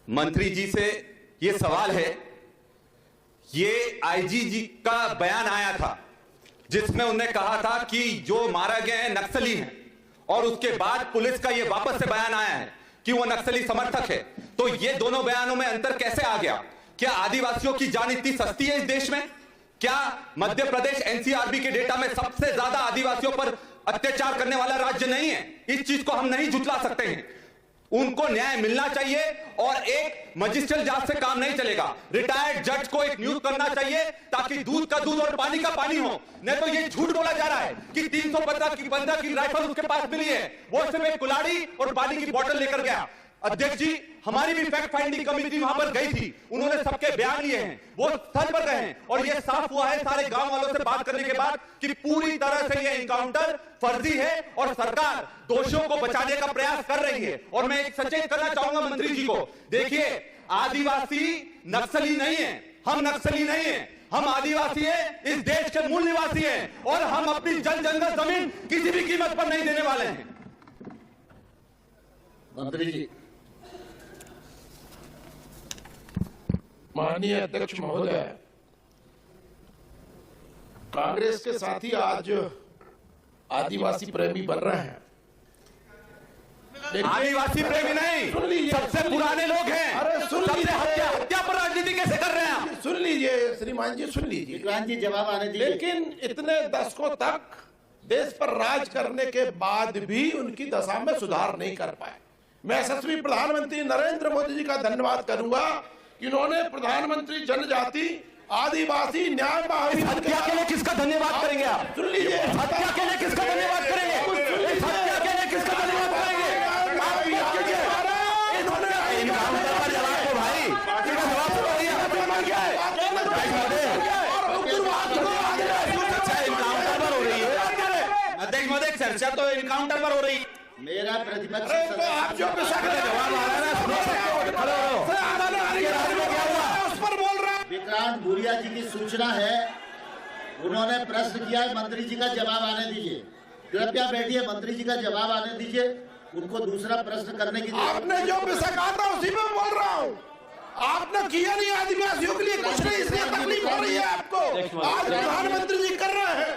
मंत्री जी से ये सवाल है, ये आईजी जी का बयान आया था जिसमें उन्होंने कहा था कि जो मारा गए हैं नक्सली हैं, और उसके बाद पुलिस का ये वापस से बयान आया है कि वो नक्सली समर्थक है। तो ये दोनों बयानों में अंतर कैसे आ गया? क्या आदिवासियों की जान इतनी सस्ती है इस देश में? क्या मध्य प्रदेश एनसीआरबी के डेटा में सबसे ज्यादा आदिवासियों पर अत्याचार करने वाला राज्य नहीं है? इस चीज को हम नहीं झुठला सकते हैं। उनको न्याय मिलना चाहिए और एक मजिस्ट्रियल जांच से काम नहीं चलेगा। रिटायर्ड जज को एक नियुक्त करना चाहिए ताकि दूध का दूध और पानी का पानी हो। नहीं तो ये झूठ बोला जा रहा है कि 315 की राइफल उसके पास मिली है, वो सिर्फ एक कुल्हाड़ी और पानी की बोतल लेकर गया। अध्यक्ष जी, हमारी भी फैक्ट फाइंडिंग कमेटी वहां पर गई थी, उन्होंने सबके बयान लिए हैं, वो स्थल पर गए हैं और ये साफ हुआ है सारे गांव वालों से बात करने के बाद कि पूरी तरह से ये एनकाउंटर फर्जी है और सरकार दोषियों को बचाने का प्रयास कर रही है। और मैं एक सचेत करना चाहूंगा मंत्री जी को, देखिए आदिवासी नक्सली नहीं है, हम नक्सली नहीं है, हम आदिवासी हैं, इस देश के मूल निवासी हैं और हम अपनी जल जंगल जमीन किसी भी कीमत पर नहीं देने वाले हैं। मंत्री जी। माननीय अध्यक्ष महोदय, कांग्रेस के साथी आज आदिवासी प्रेमी बन रहे हैं। आदिवासी प्रेमी नहीं, सबसे पुराने लोग हैं। अरे सुन लीजिए, हत्या पर राजनीति कैसे कर रहे हैं आप? सुन लीजिए श्रीमान जी, सुन लीजिए। विक्रांत जी जवाब आने दीजिए। लेकिन इतने दशकों तक देश पर राज करने के बाद भी उनकी दशा में सुधार नहीं कर पाए। मैं यशस्वी प्रधानमंत्री नरेंद्र मोदी जी का धन्यवाद करूंगा कि उन्होंने प्रधानमंत्री जनजाति आदिवासी न्याय हत्या के लिए किसका धन्यवाद करेंगे आप? सुन लीजिए, हत्या के लिए किसका धन्यवाद करेंगे? हत्या के लिए किसका धन्यवाद करेंगे? इनकाउंटर पर जवाब दो भाई, पार्टी का जवाब तो दिया, क्या है? इनकाउंटर पर हो रही है अध्यक्ष महोदय, चर्चा तो इनकाउंटर पर हो रही है। मेरा प्रतिपक्ष आप जो जवाब आ रहा है, विक्रांत भूरिया जी की सूचना है, उन्होंने प्रश्न किया है, मंत्री जी का जवाब आने दीजिए। कृपया बैठिए, मंत्री जी का जवाब आने दीजिए, उनको दूसरा प्रश्न करने की। आपने जो विषय कहा था उसी में बोल रहा हूँ। आपने किया नहीं आदिवासियों के लिए कुछ नहीं, इसलिए तकलीफ हो रही है आपको। आज प्रधानमंत्री जी कर रहे हैं,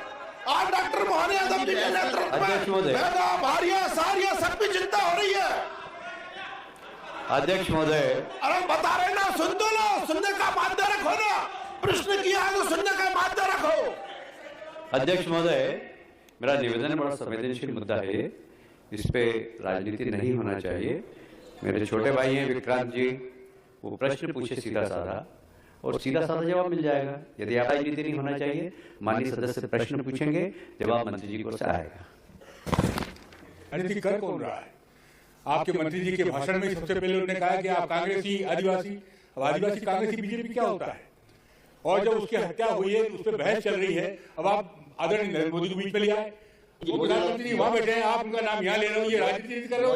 आज डॉक्टर मोहन यादव जी के नेतृत्व में भारिया सारिया सबकी चिंता हो रही है। अध्यक्ष महोदय, अरे बता रहे ना, सुन दो ना, सुनने का माध्य रखो ना, प्रश्न किया है तो सुनने का माध्य रखो। अध्यक्ष महोदय, मेरा निवेदन है, बड़ा संवेदनशील मुद्दा है, इस पे राजनीति नहीं होना चाहिए। मेरे छोटे भाई हैं विक्रांत जी, वो प्रश्न पूछे सीधा साधा और सीधा साधा जवाब मिल जाएगा। यदि आप राजनीति नहीं होना चाहिए, माननीय सदस्य प्रश्न पूछेंगे, जवाब मंत्री जी को से आएगा। राजनीति कर कौन रहा है? आपके मंत्री जी के भाषण में सबसे पहले उन्होंने कहा कि आप कांग्रेसी आदिवासी, अब आदिवासी कांग्रेसी बीजेपी क्या होता है? और जब उसकी हत्या हुई है उस पर बहस चल रही है, अब आप आदरणीय नरेंद्र मोदी को बीच में ले आए, वो प्रधानमंत्री वहां बैठे हैं, आप उनका नाम यहाँ ले रहे हो, ये राजनीति कर रहे हो।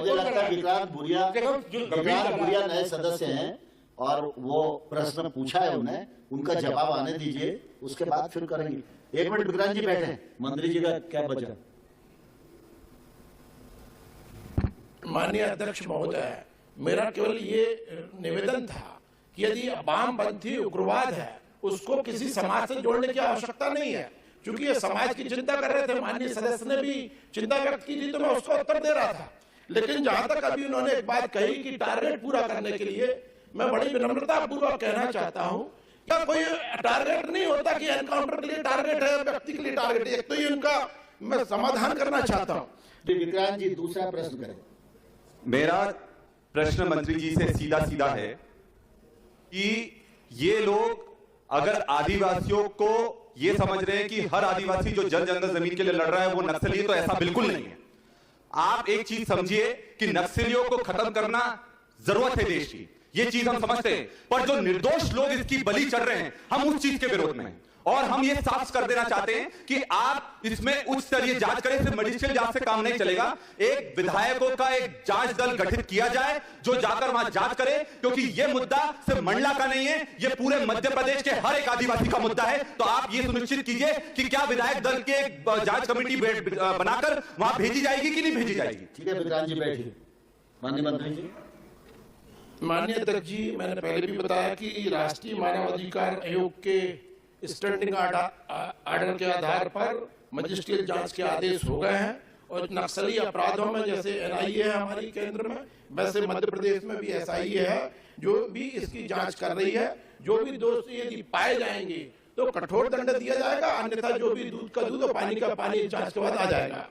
विक्रांत भूरिया नए सदस्य हैं और वो प्रश्न पूछा है उन्हें, उनका जवाब आने दीजिए, उसके बाद फिर करेंगे। 1 मिनट विक्रांत जी बैठे, मंत्री जी का क्या बचा? माननीय अध्यक्ष महोदय, मेरा केवल ये निवेदन था कि यदि वामपंथी उग्रवाद है उसको किसी समाज से जोड़ने की आवश्यकता नहीं है, क्योंकि ये समाज की चिंता कर रहे थे। माननीय सदस्य ने भी चिंता व्यक्त की थी तो मैं उसको उत्तर दे रहा था। लेकिन जहां तक अभी उन्होंने एक बात कही कि टारगेट पूरा करने के लिए, मैं बड़ी विनम्रता पूर्वक कहना चाहता हूं, क्या कोई टारगेट नहीं होता कि एनकाउंटर के लिए टारगेट है, व्यक्ति के लिए टारगेट है। तो ये उनका मैं समाधान करना चाहता हूं। विक्रांत जी दूसरा प्रश्न करें। मेरा प्रश्न मंत्री जी से सीधा सीधा है कि ये लोग अगर आदिवासियों को ये समझ रहे हैं कि हर आदिवासी जो जल जंगल जमीन के लिए लड़ रहा है वो नक्सली है, तो ऐसा बिल्कुल नहीं है। आप एक चीज समझिए कि नक्सलियों को खत्म करना जरूरत है देश की, ये चीज हम समझते हैं, पर जो निर्दोष लोग इसकी बलि चढ़ रहे हैं, हम उस चीज के विरोध में हैं। और हम ये साफ कर देना चाहते हैं कि आप इसमें उच्च स्तरीय जांच करें, सिर्फ मजिस्ट्रियल जांच से काम नहीं चलेगा। एक विधायकों का एक जांच दल गठित किया जाए जो जाकर वहां जांच करे, क्योंकि ये मुद्दा सिर्फ मंडला का नहीं है, ये पूरे मध्य प्रदेश के हर एक आदिवासी का मुद्दा है। तो आप ये सुनिश्चित कीजिए कि क्या विधायक दल के जांच कमेटी बनाकर वहां भेजी जाएगी कि नहीं भेजी जाएगी। ठीक है विक्रांत जी बैठिए। माननीय मंत्री जी। माननीय अध्यक्ष जी, मैंने पहले भी बताया कि राष्ट्रीय मानवाधिकार आयोग के स्टैंडिंग ऑर्डर के आधार पर मजिस्ट्रियल जांच के आदेश हो गए हैं और नक्सली अपराधों में जैसे एनआईए है हमारी केंद्र में, वैसे मध्य प्रदेश में भी एसआईए है जो भी इसकी जांच कर रही है। जो भी दोषी यदि पाए जाएंगे तो कठोर दंड दिया जाएगा, अन्यथा जो भी दूध का दूध और पानी का पानी जांच के बाद आ जाएगा।